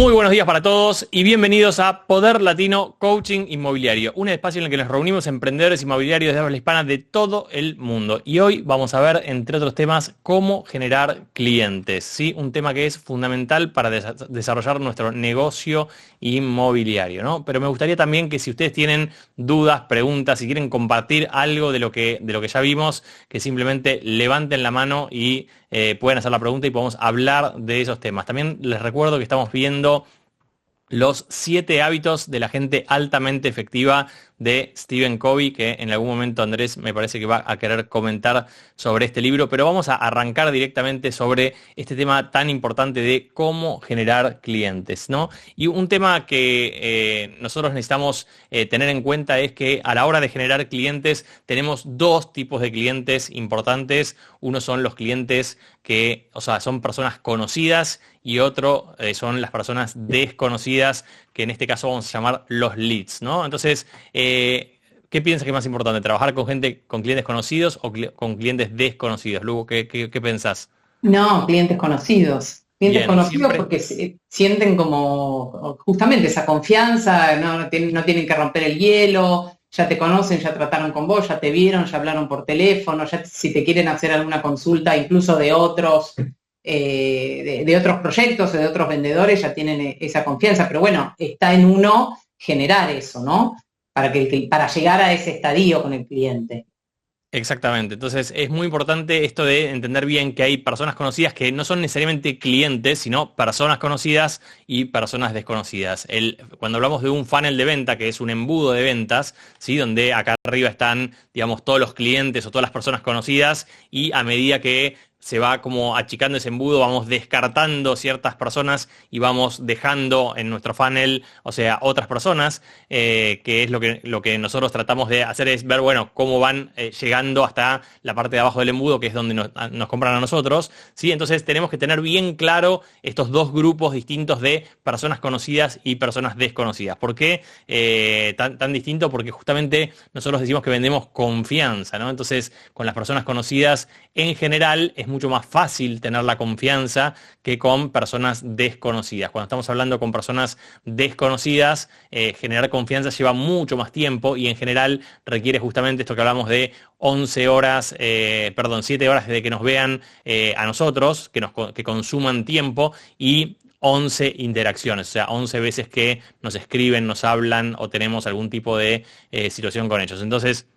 Muy buenos días para todos y bienvenidos a Poder Latino Coaching Inmobiliario, un espacio en el que nos reunimos emprendedores inmobiliarios de habla hispana de todo el mundo. Y hoy vamos a ver, entre otros temas, cómo generar clientes, ¿sí? Un tema que es fundamental para desarrollar nuestro negocio inmobiliario, ¿no? Pero me gustaría también que si ustedes tienen dudas, preguntas, si quieren compartir algo de lo que ya vimos, que simplemente levanten la mano y pueden hacer la pregunta y podemos hablar de esos temas. También les recuerdo que estamos viendo los 7 hábitos de la gente altamente efectiva de Stephen Covey, que en algún momento Andrés me parece que va a querer comentar sobre este libro, pero vamos a arrancar directamente sobre este tema tan importante de cómo generar clientes, ¿no? Y un tema que nosotros necesitamos tener en cuenta es que a la hora de generar clientes tenemos 2 tipos de clientes importantes. Uno son los clientes que, o sea, son personas conocidas y otro son las personas desconocidas, que en este caso vamos a llamar los leads, ¿no? Entonces, ¿qué piensas que es más importante? ¿Trabajar con gente, con clientes conocidos o con clientes desconocidos? Luego, ¿qué pensás? No, clientes conocidos. Clientes Bien, conocidos siempre. porque sienten como justamente esa confianza, no tienen que romper el hielo, ya te conocen, ya trataron con vos, ya te vieron, ya hablaron por teléfono, ya si te quieren hacer alguna consulta incluso de otros, de otros proyectos o de otros vendedores, ya tienen esa confianza. Pero bueno, está en uno generar eso, ¿no? Para llegar a ese estadio con el cliente. Exactamente, entonces es muy importante esto de entender bien que hay personas conocidas que no son necesariamente clientes, sino personas conocidas y personas desconocidas. Cuando hablamos de un funnel de venta, que es un embudo de ventas, ¿sí? Donde acá arriba están, digamos, todos los clientes o todas las personas conocidas, y a medida que se va como achicando ese embudo, vamos descartando ciertas personas y vamos dejando en nuestro funnel, o sea, otras personas, que es lo que nosotros tratamos de hacer, es ver, bueno, cómo van llegando hasta la parte de abajo del embudo, que es donde nos compran a nosotros, ¿sí? Entonces tenemos que tener bien claro estos 2 grupos distintos de personas conocidas y personas desconocidas. ¿Por qué tan distinto? Porque justamente nosotros decimos que vendemos confianza, ¿no? Entonces, con las personas conocidas, en general, es mucho más fácil tener la confianza que con personas desconocidas. Cuando estamos hablando con personas desconocidas, generar confianza lleva mucho más tiempo y en general requiere justamente esto que hablamos de 11 horas, 7 horas desde que nos vean a nosotros, que consuman tiempo, y 11 interacciones, o sea, 11 veces que nos escriben, nos hablan o tenemos algún tipo de situación con ellos. Entonces,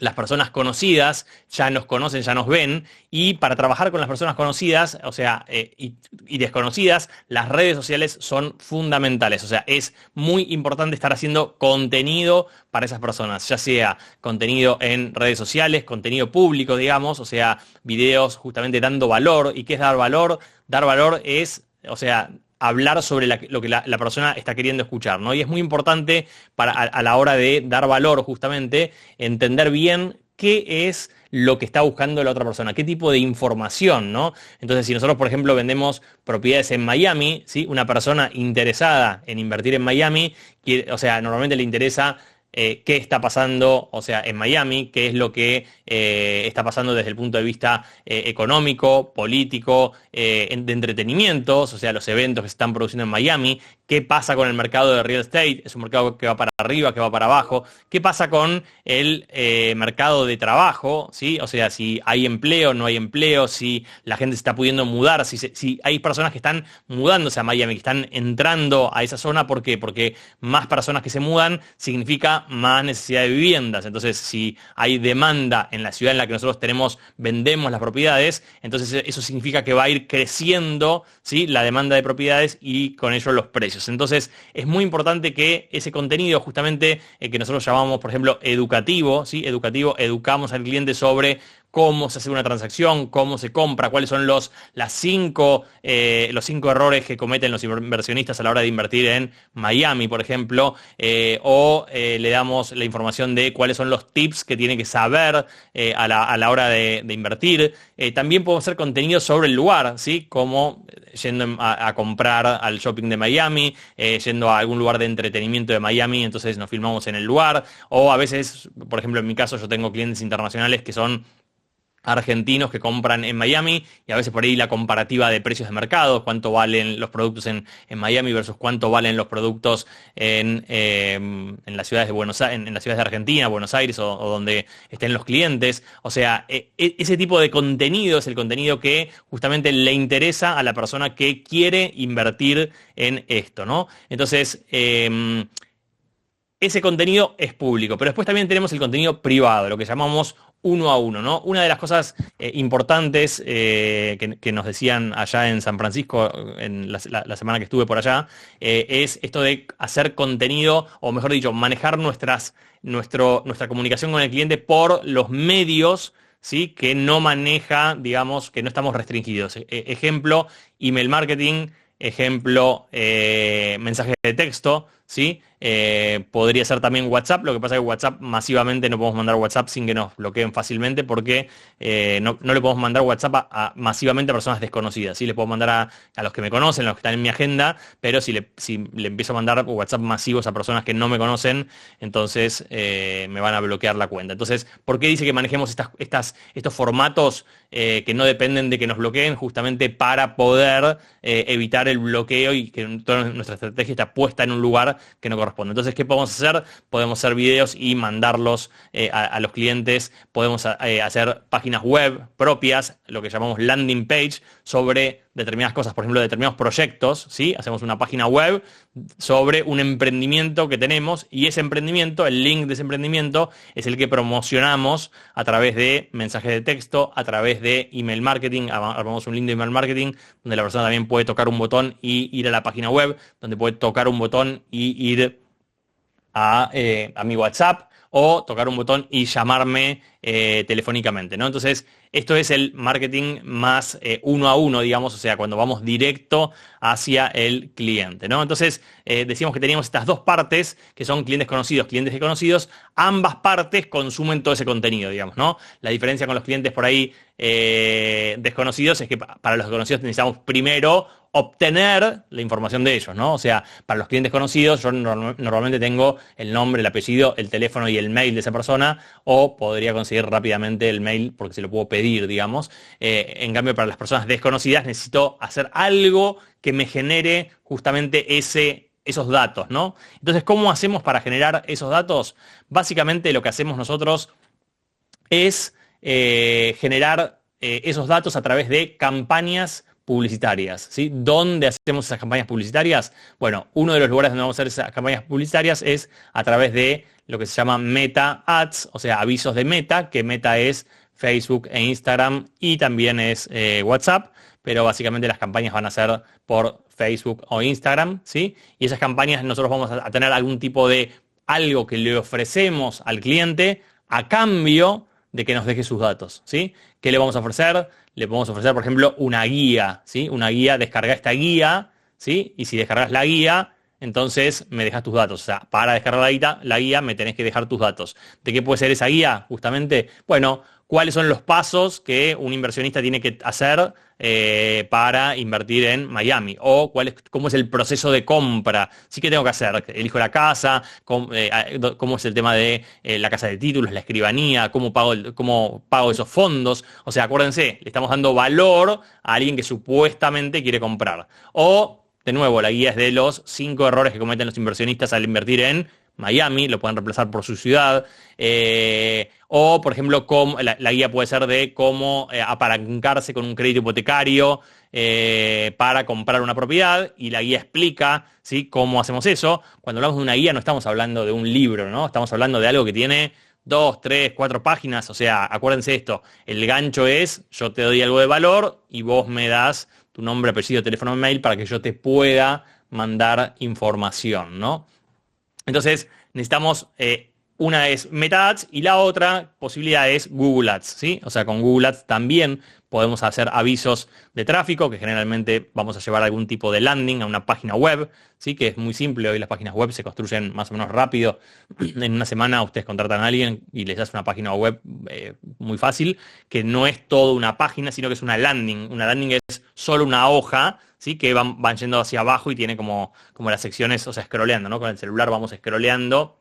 las personas conocidas ya nos conocen, ya nos ven, y para trabajar con las personas conocidas, o sea, y desconocidas, las redes sociales son fundamentales. O sea, es muy importante estar haciendo contenido para esas personas, ya sea contenido en redes sociales, contenido público, digamos, o sea, videos justamente dando valor. ¿Y qué es dar valor? Dar valor es, o sea, hablar sobre lo que la persona está queriendo escuchar, ¿no? Y es muy importante a la hora de dar valor, justamente, entender bien qué es lo que está buscando la otra persona, qué tipo de información, ¿no? Entonces, si nosotros, por ejemplo, vendemos propiedades en Miami, ¿sí? Una persona interesada en invertir en Miami, o sea, normalmente le interesa qué está pasando, o sea, en Miami, qué es lo que está pasando desde el punto de vista económico, político, de entretenimientos, o sea, los eventos que se están produciendo en Miami, qué pasa con el mercado de real estate, es un mercado que va para arriba, que va para abajo, qué pasa con el mercado de trabajo, ¿sí? O sea, si hay empleo, no hay empleo, si la gente se está pudiendo mudar, si hay personas que están mudándose a Miami, que están entrando a esa zona. ¿Por qué? Porque más personas que se mudan significa más necesidad de viviendas. Entonces, si hay demanda en la ciudad en la que nosotros vendemos las propiedades, entonces eso significa que va a ir creciendo, ¿sí? La demanda de propiedades y con ello los precios. Entonces, es muy importante que ese contenido, justamente, que nosotros llamamos, por ejemplo, educativo, ¿sí? Educativo, educamos al cliente sobre cómo se hace una transacción, cómo se compra, cuáles son los 5 errores que cometen los inversionistas a la hora de invertir en Miami, por ejemplo, le damos la información de cuáles son los tips que tiene que saber a la hora de invertir. También podemos hacer contenido sobre el lugar, ¿sí? Como yendo a comprar al shopping de Miami, yendo a algún lugar de entretenimiento de Miami, entonces nos filmamos en el lugar, o a veces, por ejemplo, en mi caso, yo tengo clientes internacionales que son argentinos que compran en Miami y a veces por ahí la comparativa de precios de mercado, cuánto valen los productos en Miami versus cuánto valen los productos en las ciudades de Buenos Aires, en las ciudades de Argentina, Buenos Aires o donde estén los clientes. O sea, ese tipo de contenido es el contenido que justamente le interesa a la persona que quiere invertir en esto, ¿no? Entonces, ese contenido es público, pero después también tenemos el contenido privado, lo que llamamos uno a uno, ¿no? Una de las cosas importantes que nos decían allá en San Francisco, en la semana que estuve por allá, es esto de hacer contenido, o mejor dicho, manejar nuestra comunicación con el cliente por los medios, ¿sí? Que no maneja, digamos, que no estamos restringidos. Ejemplo, email marketing, ejemplo, mensajes de texto, ¿sí? Podría ser también WhatsApp. Lo que pasa es que WhatsApp masivamente no podemos mandar WhatsApp sin que nos bloqueen fácilmente porque no le podemos mandar WhatsApp masivamente a personas desconocidas. ¿Sí? Le puedo mandar a los que me conocen, a los que están en mi agenda, pero si le empiezo a mandar WhatsApp masivos a personas que no me conocen, entonces me van a bloquear la cuenta. Entonces, ¿por qué dice que manejemos estos formatos que no dependen de que nos bloqueen? Justamente para poder evitar el bloqueo y que toda nuestra estrategia está puesta en un lugar que no corresponde. Entonces, ¿qué podemos hacer? Podemos hacer videos y mandarlos a los clientes. Podemos hacer páginas web propias, lo que llamamos landing page, sobre determinadas cosas, por ejemplo, determinados proyectos, ¿sí? Hacemos una página web sobre un emprendimiento que tenemos y ese emprendimiento, el link de ese emprendimiento, es el que promocionamos a través de mensajes de texto, a través de email marketing. Armamos un lindo email marketing donde la persona también puede tocar un botón y ir a la página web, donde puede tocar un botón y ir a mi WhatsApp o tocar un botón y llamarme telefónicamente, ¿no? Entonces, esto es el marketing más uno a uno, digamos, o sea, cuando vamos directo hacia el cliente, ¿no? Entonces, decíamos que teníamos estas dos partes, que son clientes conocidos, clientes desconocidos. Ambas partes consumen todo ese contenido, digamos, ¿no? La diferencia con los clientes por ahí desconocidos es que para los desconocidos necesitamos primero obtener la información de ellos, ¿no? O sea, para los clientes conocidos yo normalmente tengo el nombre, el apellido, el teléfono y el mail de esa persona, o podría conseguir rápidamente el mail porque se lo puedo pedir, digamos. En cambio, para las personas desconocidas necesito hacer algo que me genere justamente esos datos, ¿no? Entonces, ¿cómo hacemos para generar esos datos? Básicamente lo que hacemos nosotros es generar esos datos a través de campañas publicitarias, ¿sí? ¿Dónde hacemos esas campañas publicitarias? Bueno, uno de los lugares donde vamos a hacer esas campañas publicitarias es a través de lo que se llama Meta Ads, o sea, avisos de Meta, que Meta es Facebook e Instagram y también es WhatsApp, pero básicamente las campañas van a ser por Facebook o Instagram, ¿sí? Y esas campañas nosotros vamos a tener algún tipo de algo que le ofrecemos al cliente a cambio de que nos deje sus datos, ¿sí? ¿Qué le vamos a ofrecer? Le podemos ofrecer, por ejemplo, una guía, ¿sí? Una guía, descarga esta guía, ¿sí? Y si descargas la guía, entonces me dejas tus datos. O sea, para descargar la guía me tenés que dejar tus datos. ¿De qué puede ser esa guía? Justamente, bueno, ¿cuáles son los pasos que un inversionista tiene que hacer para invertir en Miami? O cómo es el proceso de compra. Sí, que tengo que hacer. Elijo la casa, cómo es el tema de la casa de títulos, la escribanía, cómo pago esos fondos. O sea, acuérdense, le estamos dando valor a alguien que supuestamente quiere comprar. O, de nuevo, la guía es de los 5 errores que cometen los inversionistas al invertir en Miami, lo pueden reemplazar por su ciudad. O, por ejemplo, la guía puede ser de cómo apalancarse con un crédito hipotecario para comprar una propiedad, y la guía explica, ¿sí?, cómo hacemos eso. Cuando hablamos de una guía no estamos hablando de un libro, ¿no? Estamos hablando de algo que tiene 2, 3, 4 páginas. O sea, acuérdense esto, el gancho es, yo te doy algo de valor y vos me das tu nombre, apellido, teléfono, mail para que yo te pueda mandar información, ¿no? Entonces, necesitamos, una es Meta Ads y la otra posibilidad es Google Ads, ¿sí? O sea, con Google Ads también podemos hacer avisos de tráfico, que generalmente vamos a llevar algún tipo de landing a una página web, ¿sí? Que es muy simple. Hoy las páginas web se construyen más o menos rápido. En una semana ustedes contratan a alguien y les hace una página web muy fácil, que no es toda una página, sino que es una landing. Una landing es solo una hoja, ¿sí? Que van yendo hacia abajo y tiene como las secciones, o sea, scrolleando, ¿no? Con el celular vamos scrolleando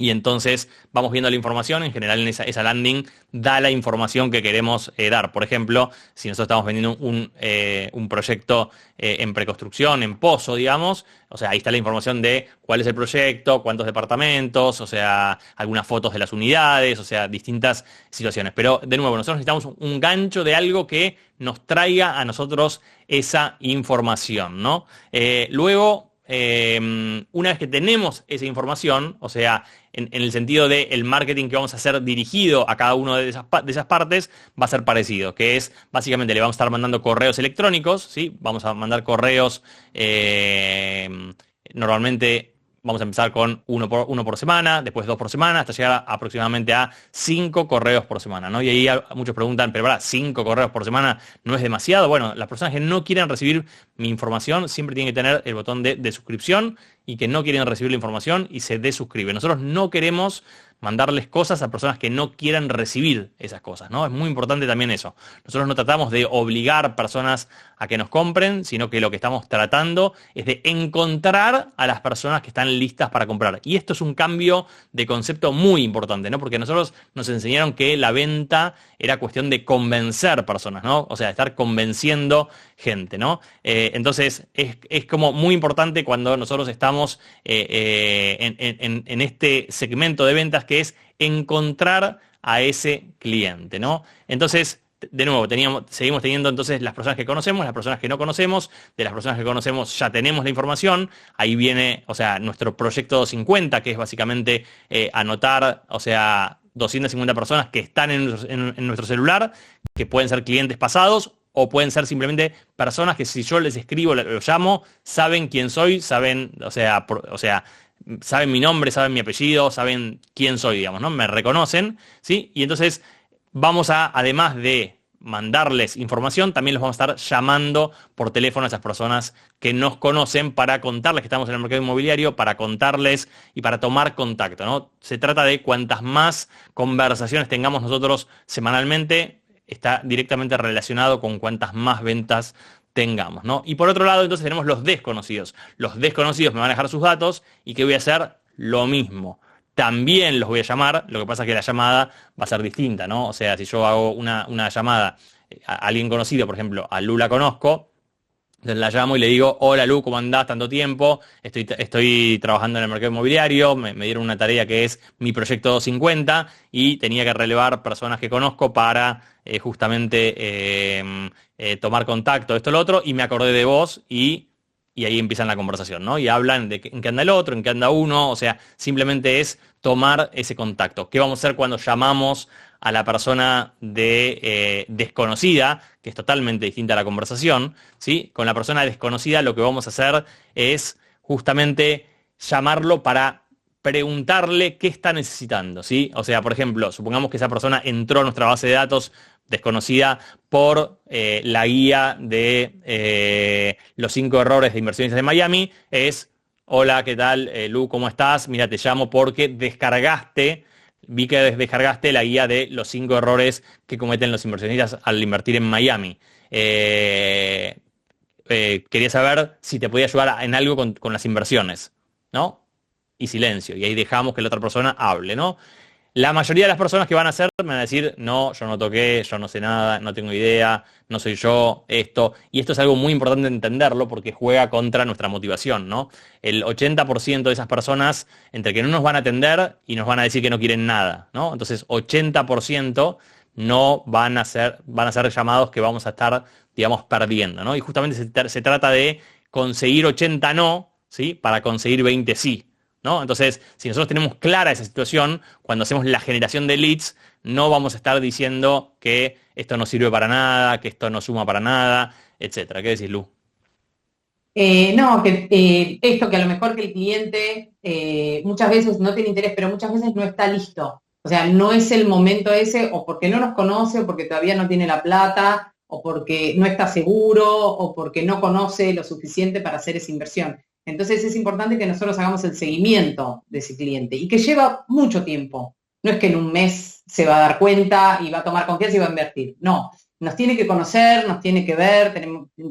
Y entonces vamos viendo la información, en general en esa landing da la información que queremos dar. Por ejemplo, si nosotros estamos vendiendo un proyecto en preconstrucción, en pozo, digamos, o sea, ahí está la información de cuál es el proyecto, cuántos departamentos, o sea, algunas fotos de las unidades, o sea, distintas situaciones. Pero, de nuevo, nosotros necesitamos un gancho de algo que nos traiga a nosotros esa información, ¿no? Luego, una vez que tenemos esa información, o sea, en el sentido del marketing que vamos a hacer dirigido a cada una de esas partes, va a ser parecido, que es, básicamente, le vamos a estar mandando correos electrónicos, ¿sí? Vamos a mandar correos, normalmente vamos a empezar con uno por semana, después 2 por semana, hasta llegar aproximadamente a 5 correos por semana, ¿no? Y ahí muchos preguntan, pero ¿verdad? 5 correos por semana no es demasiado. Bueno, las personas que no quieren recibir mi información siempre tienen que tener el botón de suscripción, y que no quieren recibir la información y se desuscriben. Nosotros no queremos mandarles cosas a personas que no quieran recibir esas cosas, ¿no? Es muy importante también eso. Nosotros no tratamos de obligar personas a que nos compren, sino que lo que estamos tratando es de encontrar a las personas que están listas para comprar. Y esto es un cambio de concepto muy importante, ¿no? Porque nosotros nos enseñaron que la venta era cuestión de convencer personas, ¿no? O sea, de estar convenciendo gente, ¿no? Entonces, es como muy importante cuando nosotros estamos en este segmento de ventas, que es encontrar a ese cliente, ¿no? Entonces, de nuevo, seguimos teniendo entonces las personas que conocemos, las personas que no conocemos. De las personas que conocemos ya tenemos la información. Ahí viene, o sea, nuestro proyecto 50, que es básicamente anotar, o sea, 250 personas que están en nuestro celular, que pueden ser clientes pasados, o pueden ser simplemente personas que, si yo les escribo, los llamo, saben quién soy, saben, o sea, saben mi nombre, saben mi apellido, saben quién soy, digamos, ¿no? Me reconocen, ¿sí? Y entonces vamos a, además de mandarles información, también los vamos a estar llamando por teléfono a esas personas que nos conocen, para contarles que estamos en el mercado inmobiliario, para contarles y para tomar contacto, ¿no? Se trata de cuantas más conversaciones tengamos nosotros semanalmente, está directamente relacionado con cuantas más ventas tengamos, ¿no? Y por otro lado, entonces, tenemos los desconocidos. Los desconocidos me van a dejar sus datos, y ¿qué voy a hacer? Lo mismo. También los voy a llamar, lo que pasa es que la llamada va a ser distinta, ¿no? O sea, si yo hago una llamada a alguien conocido, por ejemplo, a Lu la conozco, entonces la llamo y le digo: hola Lu, ¿cómo andás? Tanto tiempo, estoy trabajando en el mercado inmobiliario, me dieron una tarea que es mi proyecto 50, y tenía que relevar personas que conozco para justamente tomar contacto, esto, lo otro, y me acordé de vos, y ahí empiezan la conversación, ¿no? Y hablan de en qué anda el otro, en qué anda uno, o sea, simplemente es tomar ese contacto. ¿Qué vamos a hacer cuando llamamos a la persona desconocida, que es totalmente distinta a la conversación, ¿sí? Con la persona desconocida lo que vamos a hacer es justamente llamarlo para preguntarle qué está necesitando, ¿sí? O sea, por ejemplo, supongamos que esa persona entró a nuestra base de datos desconocida por la guía de los 5 errores de inversionistas de Miami. Es: hola, ¿qué tal, Lu? ¿Cómo estás? Mira, te llamo porque vi que descargaste la guía de los 5 errores que cometen los inversionistas al invertir en Miami. Quería saber si te podía ayudar en algo con las inversiones, ¿no? Y silencio. Y ahí dejamos que la otra persona hable, ¿no? La mayoría de las personas que van a hacer me van a decir: no, yo no toqué, yo no sé nada, no tengo idea, no soy yo, esto. Y esto es algo muy importante entenderlo, porque juega contra nuestra motivación, ¿no? El 80% de esas personas, entre que no nos van a atender y nos van a decir que no quieren nada, ¿no? Entonces, 80% no van a ser llamados que vamos a estar, digamos, perdiendo, ¿no? Y justamente se trata de conseguir 80 no, ¿sí? Para conseguir 20 sí, ¿no? Entonces, si nosotros tenemos clara esa situación, cuando hacemos la generación de leads, no vamos a estar diciendo que esto no sirve para nada, que esto no suma para nada, etcétera. ¿Qué decís, Lu? No, que esto, que a lo mejor que el cliente muchas veces no tiene interés, pero muchas veces no está listo. O sea, no es el momento ese, o porque no nos conoce, o porque todavía no tiene la plata, o porque no está seguro, o porque no conoce lo suficiente para hacer esa inversión. Entonces es importante que nosotros hagamos el seguimiento de ese cliente, y que lleva mucho tiempo. No es que en un mes se va a dar cuenta y va a tomar confianza y va a invertir. No, nos tiene que conocer, nos tiene que ver,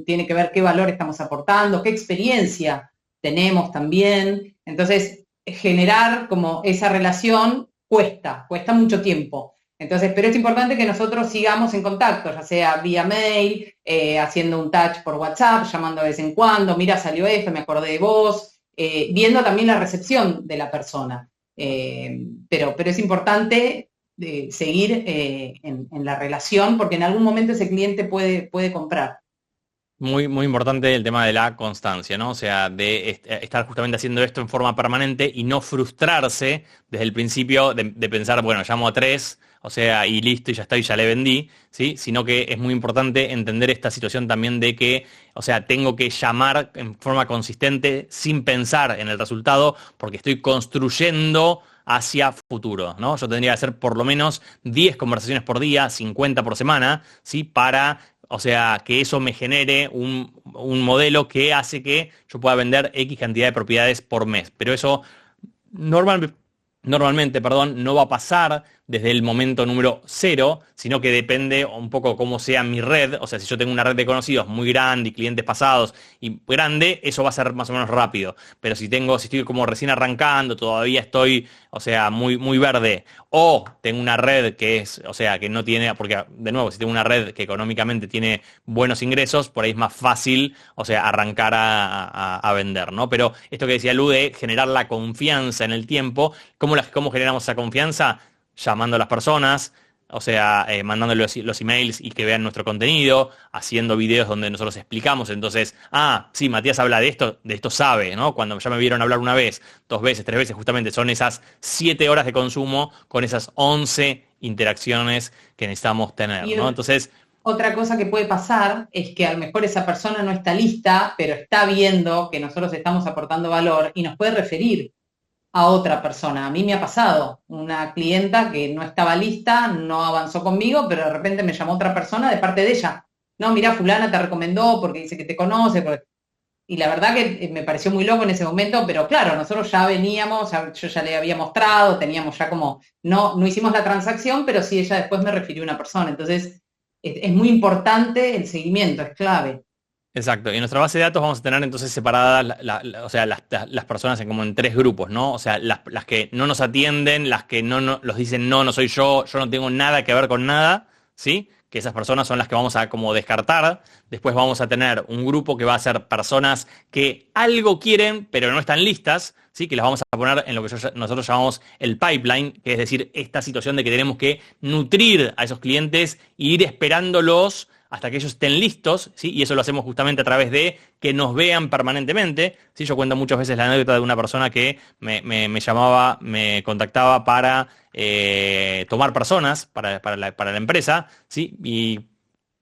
tiene que ver qué valor estamos aportando, qué experiencia tenemos también. Entonces, generar como esa relación cuesta mucho tiempo. Entonces, pero es importante que nosotros sigamos en contacto, ya sea vía mail, haciendo un touch por WhatsApp, llamando de vez en cuando, mira, salió esto, me acordé de vos, viendo también la recepción de la persona. Pero es importante seguir en la relación porque en algún momento ese cliente puede comprar. Muy, muy importante el tema de la constancia, ¿no? O sea, de estar justamente haciendo esto en forma permanente y no frustrarse desde el principio de pensar, bueno, llamo a 3, o sea, y listo, y ya está, y ya le vendí, ¿sí? Sino que es muy importante entender esta situación también de que, o sea, tengo que llamar en forma consistente sin pensar en el resultado porque estoy construyendo hacia futuro, ¿no? Yo tendría que hacer por lo menos 10 conversaciones por día, 50 por semana, ¿sí? Para, o sea, que eso me genere un modelo que hace que yo pueda vender X cantidad de propiedades por mes. Pero eso normal, normalmente, perdón, no va a pasar desde el momento número 0, sino que depende un poco cómo sea mi red. O sea, si yo tengo una red de conocidos muy grande y clientes pasados y grande, eso va a ser más o menos rápido. Pero si estoy como recién arrancando, todavía estoy, o sea, muy, muy verde, o tengo una red que es, o sea, que no tiene, porque de nuevo, si tengo una red que económicamente tiene buenos ingresos, por ahí es más fácil, o sea, arrancar a vender, ¿no? Pero esto que decía Lu de generar la confianza en el tiempo, ¿cómo generamos esa confianza? Llamando a las personas, o sea, mandándole los emails y que vean nuestro contenido, haciendo videos donde nosotros explicamos. Entonces, sí, Matías habla de esto sabe, ¿no? Cuando ya me vieron hablar una vez, 2 veces, 3 veces, justamente son esas 7 horas de consumo con esas 11 interacciones que necesitamos tener, Y ¿no? Entonces, otra cosa que puede pasar es que a lo mejor esa persona no está lista, pero está viendo que nosotros estamos aportando valor y nos puede referir a otra persona. A mí me ha pasado una clienta que no estaba lista, no avanzó conmigo, pero de repente me llamó otra persona de parte de ella. No, mira, fulana te recomendó porque dice que te conoce. Y la verdad que me pareció muy loco en ese momento, pero claro, nosotros ya veníamos, yo ya le había mostrado, teníamos ya como, no hicimos la transacción, pero sí ella después me refirió a una persona. Entonces, es muy importante el seguimiento, es clave. exacto. Y en nuestra base de datos vamos a tener entonces separadas, o sea, las personas como en 3 grupos, ¿no? O sea, las que no nos atienden, las que los dicen no soy yo no tengo nada que ver con nada, ¿sí? Que esas personas son las que vamos a como descartar. Después vamos a tener un grupo que va a ser personas que algo quieren, pero no están listas, ¿sí? Que las vamos a poner en lo que nosotros llamamos el pipeline, que es decir, esta situación de que tenemos que nutrir a esos clientes e ir esperándolos hasta que ellos estén listos, ¿sí? Y eso lo hacemos justamente a través de que nos vean permanentemente, ¿sí? Yo cuento muchas veces la anécdota de una persona que me llamaba, me contactaba para tomar personas para la empresa, ¿sí? Y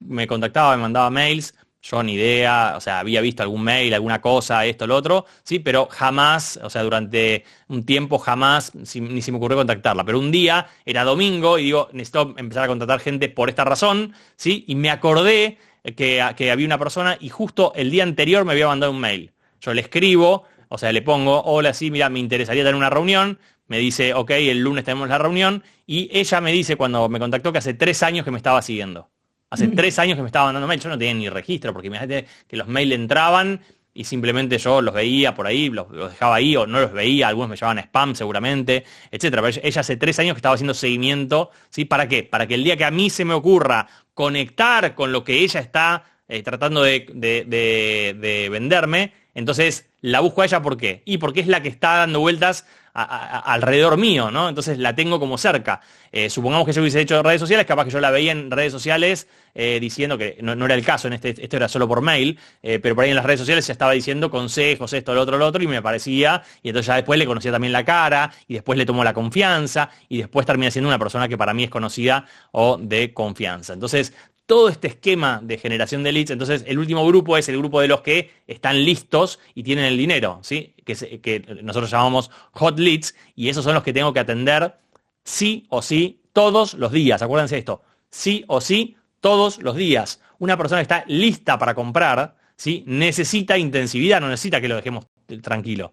me contactaba, me mandaba mails, yo ni idea, o sea, había visto algún mail, alguna cosa, esto, lo otro, sí, pero jamás, o sea, durante un tiempo jamás ni se me ocurrió contactarla. Pero un día, era domingo, y digo, necesito empezar a contratar gente por esta razón, ¿sí? Y me acordé que había una persona y justo el día anterior me había mandado un mail. Yo le escribo, o sea, le pongo, hola, sí, mira, me interesaría tener una reunión. Me dice, ok, el lunes tenemos la reunión. Y ella me dice, cuando me contactó, que hace 3 años que me estaba siguiendo. Hace 3 años que me estaba mandando mail, yo no tenía ni registro, porque imagínate que los mails entraban y simplemente yo los veía por ahí, los dejaba ahí o no los veía, algunos me llevaban a spam seguramente, etcétera. Pero ella hace 3 años que estaba haciendo seguimiento, ¿sí? ¿Para qué? Para que el día que a mí se me ocurra conectar con lo que ella está tratando de venderme, entonces la busco a ella, ¿por qué? Y porque es la que está dando vueltas alrededor mío, ¿no? Entonces la tengo como cerca. Supongamos que yo hubiese hecho redes sociales, capaz que yo la veía en redes sociales diciendo que no era el caso, esto era solo por mail, pero por ahí en las redes sociales ya estaba diciendo consejos, esto, lo otro, y me aparecía, y entonces ya después le conocía también la cara, y después le tomó la confianza, y después termina siendo una persona que para mí es conocida o de confianza. Entonces, todo este esquema de generación de leads, entonces el último grupo es el grupo de los que están listos y tienen el dinero, ¿sí? Que nosotros llamamos hot leads, y esos son los que tengo que atender sí o sí todos los días. Acuérdense de esto, sí o sí todos los días. Una persona que está lista para comprar, ¿sí? Necesita intensividad, no necesita que lo dejemos tranquilo.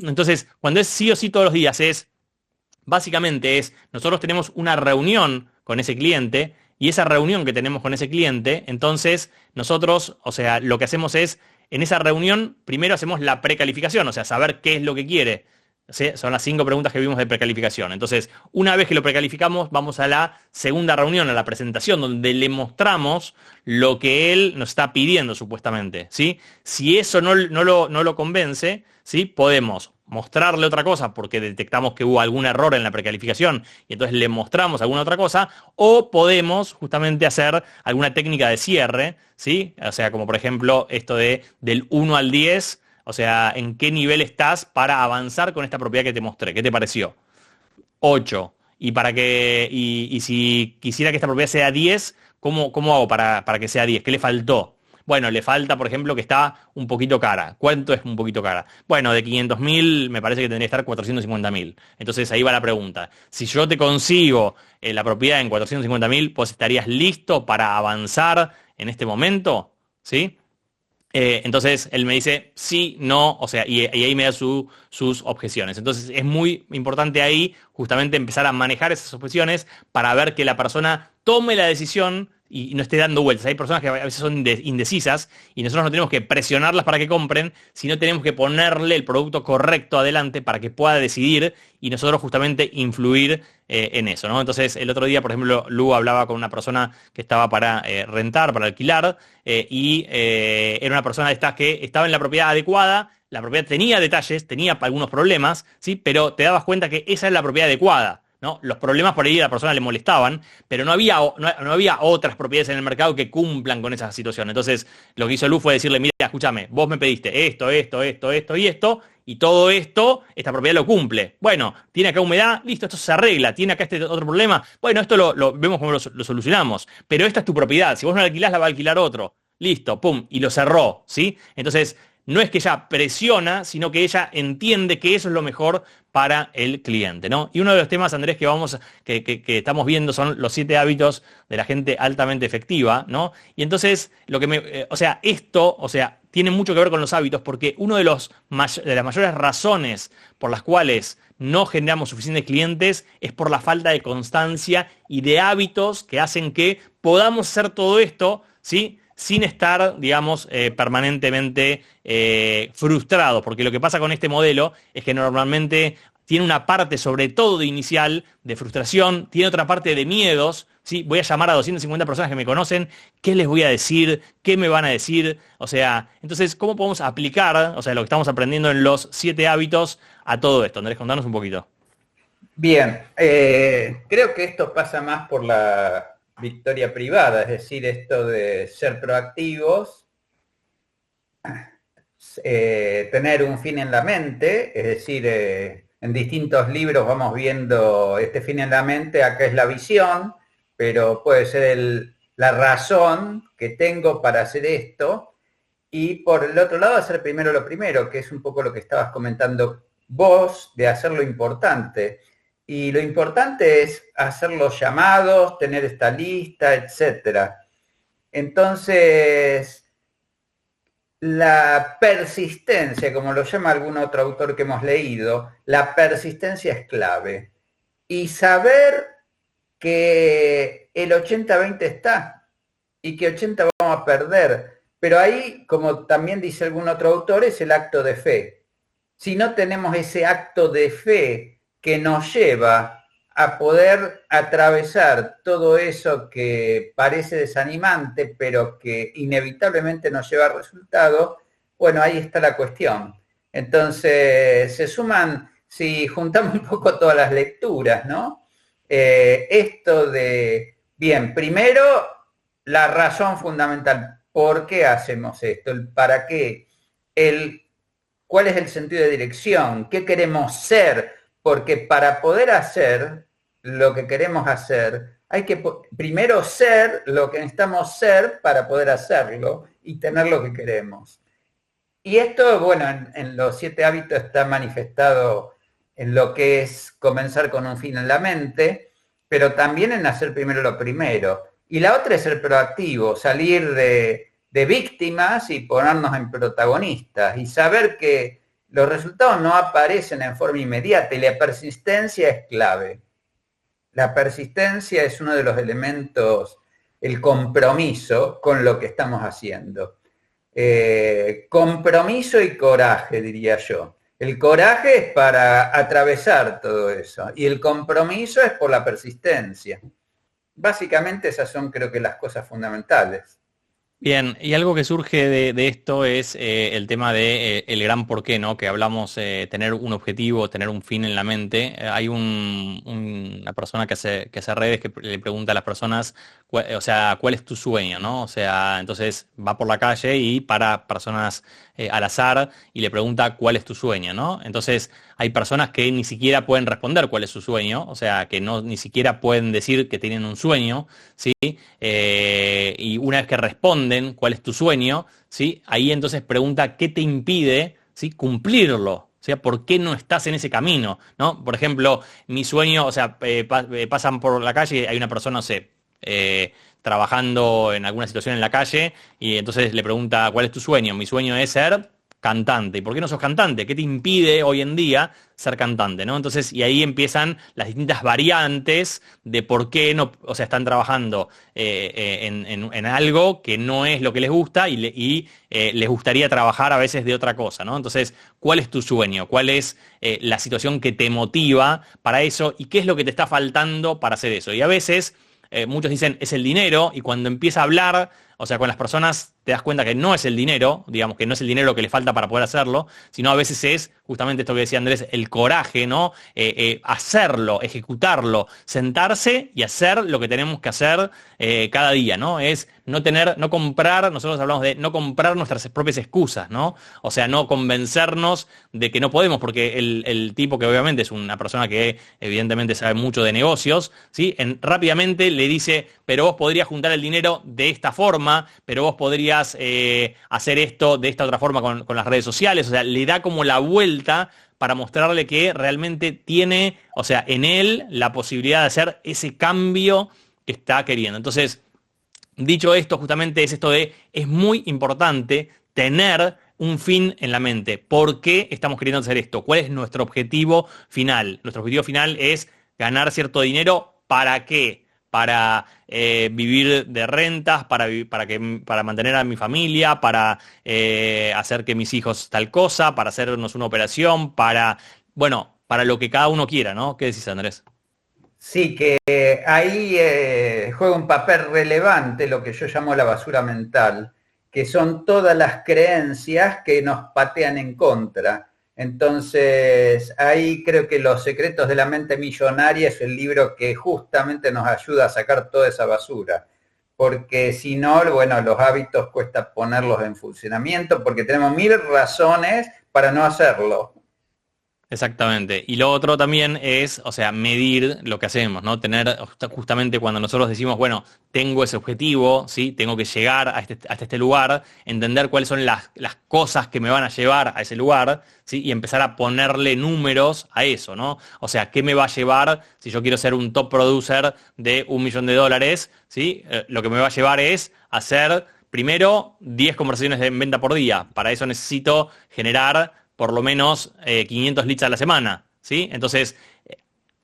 Entonces, cuando es sí o sí todos los días, básicamente nosotros tenemos una reunión con ese cliente, y esa reunión que tenemos con ese cliente, entonces nosotros, o sea, lo que hacemos es, en esa reunión, primero hacemos la precalificación, o sea, saber qué es lo que quiere. ¿Sí? Son las 5 preguntas que vimos de precalificación. Entonces, una vez que lo precalificamos, vamos a la segunda reunión, a la presentación, donde le mostramos lo que él nos está pidiendo, supuestamente, ¿sí? Si eso no lo convence, ¿sí? Podemos mostrarle otra cosa porque detectamos que hubo algún error en la precalificación y entonces le mostramos alguna otra cosa, o podemos justamente hacer alguna técnica de cierre, ¿sí? O sea, como por ejemplo esto del 1 al 10. O sea, ¿en qué nivel estás para avanzar con esta propiedad que te mostré? ¿Qué te pareció? 8. Y si quisiera que esta propiedad sea 10, ¿cómo hago para que sea 10? ¿Qué le faltó? Bueno, le falta, por ejemplo, que está un poquito cara. ¿Cuánto es un poquito cara? Bueno, de 500.000 me parece que tendría que estar 450.000. Entonces ahí va la pregunta. Si yo te consigo la propiedad en 450.000, ¿vos estarías listo para avanzar en este momento? ¿Sí? Entonces él me dice sí, no, o sea, y ahí me da sus objeciones. Entonces es muy importante ahí justamente empezar a manejar esas objeciones para ver que la persona tome la decisión y no esté dando vueltas. Hay personas que a veces son indecisas y nosotros no tenemos que presionarlas para que compren, sino tenemos que ponerle el producto correcto adelante para que pueda decidir y nosotros justamente influir en eso, ¿no? Entonces el otro día, por ejemplo, Lu hablaba con una persona que estaba para rentar, para alquilar, era una persona de estas que estaba en la propiedad adecuada, la propiedad tenía detalles, tenía algunos problemas, ¿sí? Pero te dabas cuenta que esa es la propiedad adecuada, ¿no? Los problemas por ahí a la persona le molestaban, pero no había otras propiedades en el mercado que cumplan con esa situación. Entonces, lo que hizo Lu fue decirle, mira, escúchame, vos me pediste esto y todo esto, esta propiedad lo cumple. Bueno, tiene acá humedad, listo, esto se arregla. Tiene acá este otro problema, bueno, esto lo vemos cómo lo solucionamos. Pero esta es tu propiedad, si vos no la alquilás, la va a alquilar otro. Listo, pum, y lo cerró, ¿sí? Entonces, no es que ella presiona, sino que ella entiende que eso es lo mejor para el cliente, ¿no? Y uno de los temas, Andrés, que estamos viendo son los 7 hábitos de la gente altamente efectiva, ¿no? Y entonces, esto tiene mucho que ver con los hábitos, porque uno de las mayores razones por las cuales no generamos suficientes clientes es por la falta de constancia y de hábitos que hacen que podamos hacer todo esto, ¿sí? Sin estar, digamos, permanentemente frustrados, porque lo que pasa con este modelo es que normalmente tiene una parte, sobre todo de inicial, de frustración, tiene otra parte de miedos, ¿sí? Voy a llamar a 250 personas que me conocen, ¿qué les voy a decir? ¿Qué me van a decir? O sea, entonces, ¿cómo podemos aplicar, o sea, lo que estamos aprendiendo en los 7 hábitos a todo esto? Andrés, contanos un poquito. Bien, creo que esto pasa más por la victoria privada, es decir, esto de ser proactivos, tener un fin en la mente, es decir, en distintos libros vamos viendo este fin en la mente, acá es la visión, pero puede ser la razón que tengo para hacer esto, y por el otro lado hacer primero lo primero, que es un poco lo que estabas comentando vos, de hacer lo importante. Y lo importante es hacer los llamados, tener esta lista, etcétera. Entonces, la persistencia, como lo llama algún otro autor que hemos leído, la persistencia es clave. Y saber que el 80-20 está y que 80 vamos a perder. Pero ahí, como también dice algún otro autor, es el acto de fe. Si no tenemos ese acto de fe que nos lleva a poder atravesar todo eso que parece desanimante, pero que inevitablemente nos lleva al resultado, bueno, ahí está la cuestión. Entonces, se suman, si juntamos un poco todas las lecturas, ¿no? Esto de, bien, primero, la razón fundamental, ¿por qué hacemos esto? El para qué, cuál es el sentido de dirección, qué queremos ser, porque para poder hacer lo que queremos hacer, hay que primero ser lo que necesitamos ser para poder hacerlo y tener lo que queremos. Y esto, bueno, en los 7 hábitos está manifestado en lo que es comenzar con un fin en la mente, pero también en hacer primero lo primero. Y la otra es ser proactivo, salir de víctimas y ponernos en protagonistas y saber que los resultados no aparecen en forma inmediata y la persistencia es clave. La persistencia es uno de los elementos, el compromiso con lo que estamos haciendo. Compromiso y coraje, diría yo. El coraje es para atravesar todo eso y el compromiso es por la persistencia. Básicamente esas son, creo que, las cosas fundamentales. Bien, y algo que surge de esto es el tema de el gran porqué, ¿no? Que hablamos, tener un objetivo, tener un fin en la mente. Hay una persona que hace redes que le pregunta a las personas, o sea, ¿cuál es tu sueño, no? O sea, entonces va por la calle y para personas al azar y le pregunta cuál es tu sueño, ¿no? Entonces hay personas que ni siquiera pueden responder cuál es su sueño, o sea, que no ni siquiera pueden decir que tienen un sueño, ¿sí? Y una vez que responden cuál es tu sueño, ¿sí? Ahí entonces pregunta qué te impide, ¿sí? Cumplirlo. O sea, ¿por qué no estás en ese camino? ¿No? Por ejemplo, mi sueño, o sea, pasan por la calle y hay una persona, no sé, trabajando en alguna situación en la calle y entonces le pregunta, ¿cuál es tu sueño? Mi sueño es ser cantante. ¿Y por qué no sos cantante? ¿Qué te impide hoy en día ser cantante? ¿No? Entonces, y ahí empiezan las distintas variantes de por qué no, o sea, están trabajando en algo que no es lo que les gusta y les gustaría trabajar a veces de otra cosa, ¿no? Entonces, ¿cuál es tu sueño? ¿Cuál es la situación que te motiva para eso? ¿Y qué es lo que te está faltando para hacer eso? Y a veces muchos dicen es el dinero y cuando empieza a hablar, o sea, con las personas te das cuenta que no es el dinero, digamos que no es el dinero lo que le falta para poder hacerlo, sino a veces es justamente esto que decía Andrés, el coraje, ¿no? Hacerlo, ejecutarlo, sentarse y hacer lo que tenemos que hacer cada día, ¿no? Es no comprar, nosotros hablamos de no comprar nuestras propias excusas, ¿no? O sea, no convencernos de que no podemos, porque el tipo que obviamente es una persona que evidentemente sabe mucho de negocios, ¿sí? Rápidamente le dice, pero vos podrías juntar el dinero de esta forma, pero vos podrías hacer esto de esta otra forma con las redes sociales, o sea, le da como la vuelta para mostrarle que realmente tiene, o sea, en él la posibilidad de hacer ese cambio que está queriendo. Entonces, dicho esto, justamente es esto es muy importante tener un fin en la mente. ¿Por qué estamos queriendo hacer esto? ¿Cuál es nuestro objetivo final? Nuestro objetivo final es ganar cierto dinero. ¿Para qué? Para vivir de rentas, para mantener a mi familia, para hacer que mis hijos tal cosa, para hacernos una operación, bueno, para lo que cada uno quiera, ¿no? ¿Qué decís, Andrés? Sí, que ahí juega un papel relevante lo que yo llamo la basura mental, que son todas las creencias que nos patean en contra. Entonces, ahí creo que Los secretos de la mente millonaria es el libro que justamente nos ayuda a sacar toda esa basura. Porque si no, bueno, los hábitos cuesta ponerlos en funcionamiento porque tenemos mil razones para no hacerlo. Exactamente. Y lo otro también es, o sea, medir lo que hacemos, ¿no? Tener, justamente cuando nosotros decimos, bueno, tengo ese objetivo, ¿sí? Tengo que llegar hasta este lugar, entender cuáles son las cosas que me van a llevar a ese lugar, ¿sí? Y empezar a ponerle números a eso, ¿no? O sea, ¿qué me va a llevar si yo quiero ser un top producer de $1.000.000, ¿sí? Lo que me va a llevar es hacer, primero, 10 conversaciones en venta por día. Para eso necesito generar por lo menos 500 leads a la semana, ¿sí? Entonces,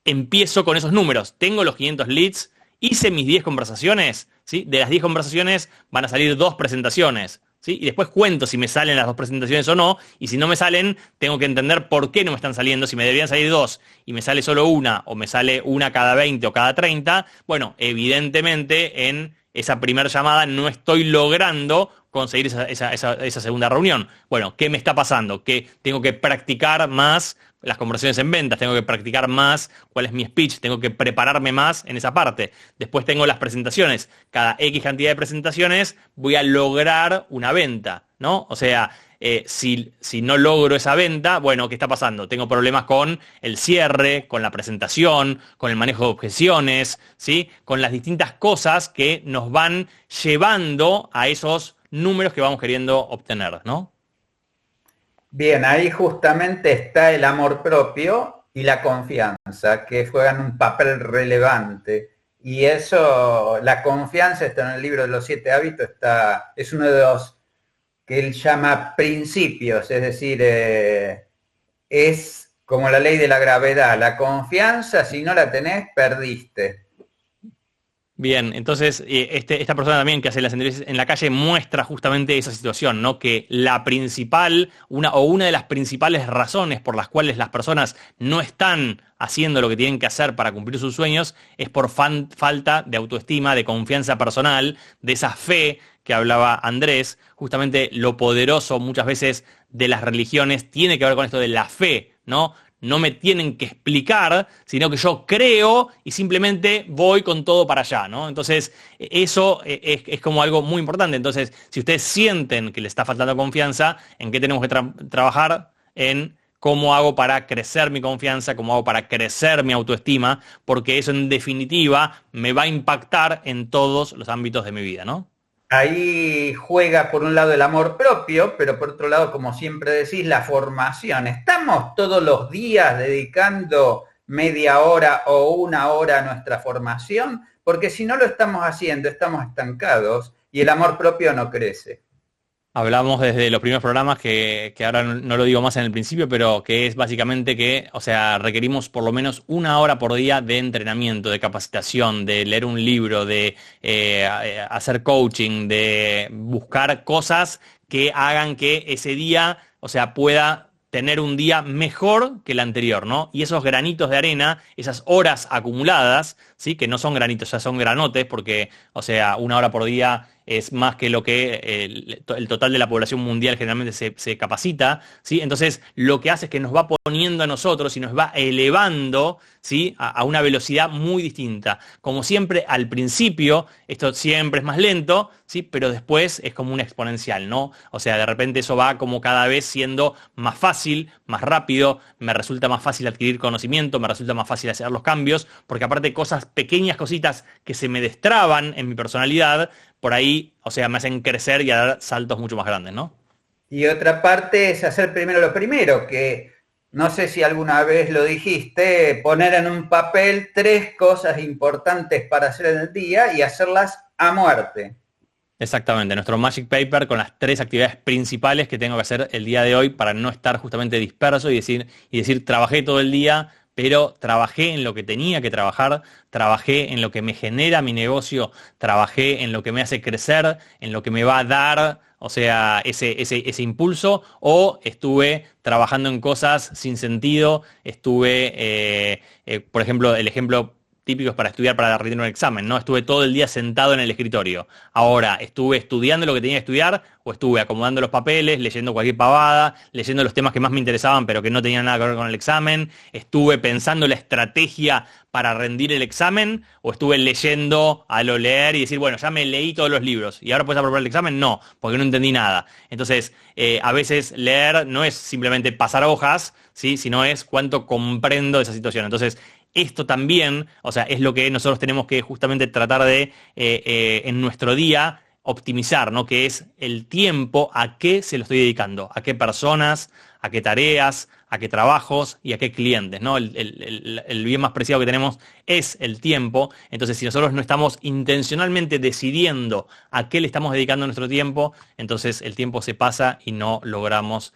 empiezo con esos números. Tengo los 500 leads, hice mis 10 conversaciones, ¿sí? De las 10 conversaciones van a salir 2 presentaciones, ¿sí? Y después cuento si me salen las 2 presentaciones o no, y si no me salen, tengo que entender por qué no me están saliendo, si me deberían salir 2 y me sale solo una, o me sale una cada 20 o cada 30, bueno, evidentemente en esa primera llamada no estoy logrando conseguir esa segunda reunión. Bueno, ¿qué me está pasando? Que tengo que practicar más las conversaciones en ventas, tengo que practicar más cuál es mi speech, tengo que prepararme más en esa parte. Después tengo las presentaciones. Cada X cantidad de presentaciones voy a lograr una venta, ¿no? O sea, si no logro esa venta, bueno, ¿qué está pasando? Tengo problemas con el cierre, con la presentación, con el manejo de objeciones, ¿sí? Con las distintas cosas que nos van llevando a esos números que vamos queriendo obtener, ¿no? Bien, ahí justamente está el amor propio y la confianza, que juegan un papel relevante. Y eso, la confianza está en el libro de los 7 hábitos, es uno de los que él llama principios, es decir, es como la ley de la gravedad. La confianza, si no la tenés, perdiste. Bien, entonces esta persona también que hace las entrevistas en la calle muestra justamente esa situación, ¿no? Que la principal, una de las principales razones por las cuales las personas no están haciendo lo que tienen que hacer para cumplir sus sueños es por falta de autoestima, de confianza personal, de esa fe que hablaba Andrés. Justamente lo poderoso muchas veces de las religiones tiene que ver con esto de la fe, ¿no? No me tienen que explicar, sino que yo creo y simplemente voy con todo para allá, ¿no? Entonces, eso es como algo muy importante. Entonces, si ustedes sienten que les está faltando confianza, ¿en qué tenemos que trabajar? En cómo hago para crecer mi confianza, cómo hago para crecer mi autoestima, porque eso en definitiva me va a impactar en todos los ámbitos de mi vida, ¿no? Ahí juega por un lado el amor propio, pero por otro lado, como siempre decís, la formación. ¿Estamos todos los días dedicando media hora o una hora a nuestra formación? Porque si no lo estamos haciendo, estamos estancados y el amor propio no crece. Hablamos desde los primeros programas que ahora no lo digo más en el principio, pero que es básicamente que, o sea, requerimos por lo menos una hora por día de entrenamiento, de capacitación, de leer un libro, de hacer coaching, de buscar cosas que hagan que ese día, o sea, pueda tener un día mejor que el anterior, ¿no? Y esos granitos de arena, esas horas acumuladas, ¿sí? Que no son granitos, ya son granotes, porque, o sea, una hora por día es más que lo que el total de la población mundial generalmente se capacita, ¿sí? Entonces, lo que hace es que nos va poniendo a nosotros y nos va elevando, ¿sí? A una velocidad muy distinta. Como siempre, al principio, esto siempre es más lento, ¿sí? Pero después es como una exponencial, ¿no? O sea, de repente eso va como cada vez siendo más fácil, más rápido, me resulta más fácil adquirir conocimiento, me resulta más fácil hacer los cambios, porque aparte cosas, pequeñas cositas que se me destraban en mi personalidad, por ahí, o sea, me hacen crecer y a dar saltos mucho más grandes, ¿no? Y otra parte es hacer primero lo primero, que no sé si alguna vez lo dijiste, poner en un papel 3 cosas importantes para hacer en el día y hacerlas a muerte. Exactamente, nuestro Magic Paper con las 3 actividades principales que tengo que hacer el día de hoy para no estar justamente disperso y decir, trabajé todo el día, pero trabajé en lo que tenía que trabajar, trabajé en lo que me genera mi negocio, trabajé en lo que me hace crecer, en lo que me va a dar, o sea, ese impulso, o estuve trabajando en cosas sin sentido, estuve, por ejemplo, el ejemplo típicos para estudiar para rendir un examen, ¿no? Estuve todo el día sentado en el escritorio. Ahora, ¿estuve estudiando lo que tenía que estudiar o estuve acomodando los papeles, leyendo cualquier pavada, leyendo los temas que más me interesaban pero que no tenían nada que ver con el examen? ¿Estuve pensando la estrategia para rendir el examen o estuve leyendo a lo leer y decir, bueno, ya me leí todos los libros y ahora puedes aprobar el examen? No, porque no entendí nada. Entonces, a veces leer no es simplemente pasar hojas, ¿sí? Sino es cuánto comprendo de esa situación. Entonces, esto también, o sea, es lo que nosotros tenemos que justamente tratar de, en nuestro día, optimizar, ¿no? Que es el tiempo, a qué se lo estoy dedicando, a qué personas, a qué tareas, a qué trabajos y a qué clientes, ¿no? El bien más preciado que tenemos es el tiempo. Entonces, si nosotros no estamos intencionalmente decidiendo a qué le estamos dedicando nuestro tiempo, entonces el tiempo se pasa y no logramos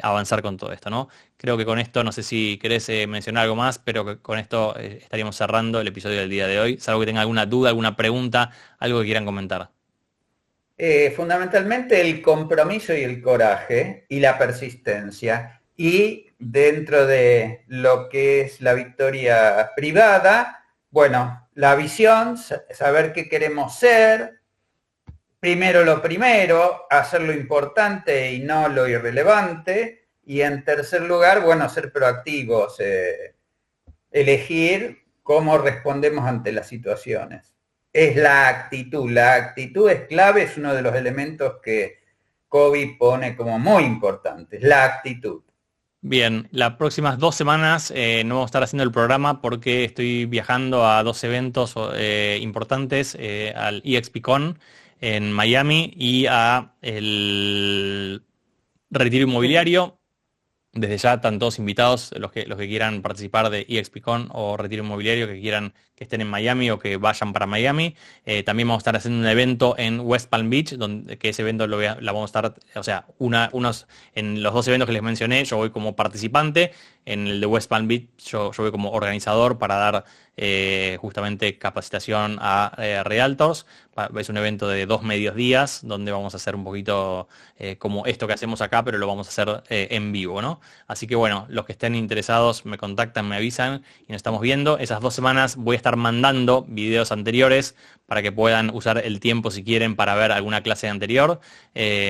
avanzar con todo esto, ¿no? Creo que con esto, no sé si querés mencionar algo más, pero que con esto estaríamos cerrando el episodio del día de hoy. Salvo que tengan alguna duda, alguna pregunta, algo que quieran comentar. Fundamentalmente el compromiso y el coraje y la persistencia. Y dentro de lo que es la victoria privada, bueno, la visión, saber qué queremos ser, primero lo primero, hacer lo importante y no lo irrelevante, y en tercer lugar, bueno, ser proactivos, elegir cómo respondemos ante las situaciones. Es la actitud es clave, es uno de los elementos que Covey pone como muy importantes, la actitud. Bien, las próximas 2 semanas no vamos a estar haciendo el programa porque estoy viajando a 2 eventos importantes, al EXPCon en Miami y a el Retiro Inmobiliario. Desde ya están todos invitados los que quieran participar de EXPCon o Retiro Inmobiliario, que que estén en Miami o que vayan para Miami. También vamos a estar haciendo un evento en West Palm Beach, que ese evento la vamos a estar, o sea, en los 2 eventos que les mencioné, yo voy como participante. En el de West Palm Beach yo voy como organizador para dar justamente capacitación a realtors. Es un evento de 2 medios días donde vamos a hacer un poquito como esto que hacemos acá, pero lo vamos a hacer en vivo, ¿no? Así que bueno, los que estén interesados me contactan, me avisan y nos estamos viendo. Esas 2 semanas voy a estar mandando videos anteriores para que puedan usar el tiempo si quieren para ver alguna clase anterior.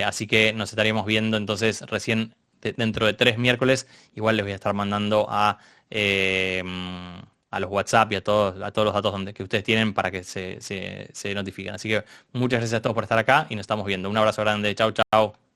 Así que nos estaríamos viendo entonces recién dentro de 3 miércoles. Igual les voy a estar mandando a los WhatsApp y a todos los datos que ustedes tienen para que se notifiquen. Así que muchas gracias a todos por estar acá y nos estamos viendo. Un abrazo grande. Chau, chau.